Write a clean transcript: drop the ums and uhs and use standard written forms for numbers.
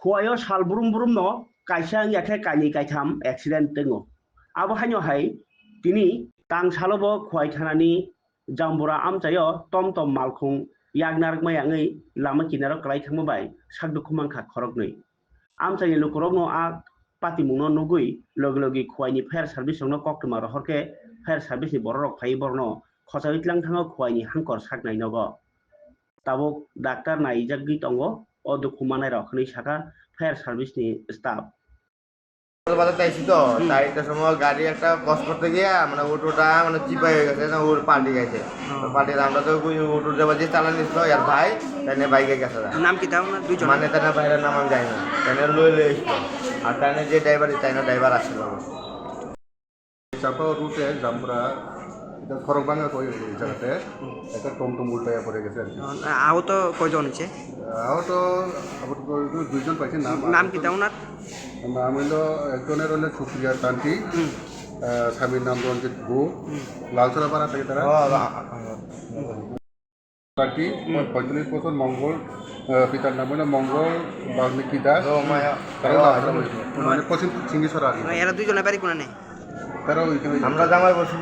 Huayo sal burum burum no kaisa yakhe kaini kaitham accident tengo. Abo hanyo hai tini tang salobo khuai thanani jambura amchayo tom tom malkhung yagnar mayangai lama kinaro klai thangmo bai sakdu khumangkha khoroknui. Amchai lukurok no a pati mungno nugui logi khuai ni fire service no koktuma rohorke fire service ni borok phai borno khosai tlang thango khuai ni hangkor saknai nogo. Tabuk doctor naijagui tongo o dukumanai rok ni saka fire service ni staff. বাজার তাইছি তো তাইটার সময় গাড়ি একটা cross করতে গিয়ে মানে অটোটা মানে চিপাই হয়ে গেছে না ওর পাল্টে গেছে পাল্টে আমরা তো অটোর যাবার যে চালান নিছিল আর ভাই তাই বাইকে গেছে নাম কি তাও না দুইজন মানে তাই না ভাইয়ের নাম আমি জানি না তাই লই এসছিল আর তাই যে ড্রাইভার তাই না ড্রাইভার আসছিল চাপা রুটে জামরা এটা খড়গভাঙা কই এই জায়গাতে একটা টমটম উল্টাইয়া পড়ে গেছে আর কি আহত কয়জন হচ্ছে আহত আপাতত দুইজন পাইছে নাম কি তাও না নাম হইল একজনের হইল সুপ্রিয়া তান্তি স্বামীর নাম রঞ্জিত গো লালসরাপাড়া থেকে তারা তান্তি 45 বছর মঙ্গল পিতার নাম হইল মঙ্গল বাল্মীকি দাস মানে পশ্চিম সিঙ্গেশ্বর আর এরা দুইজনের বাড়ি কোনে নেই তারা ওইখানে আমরা জামাই বসে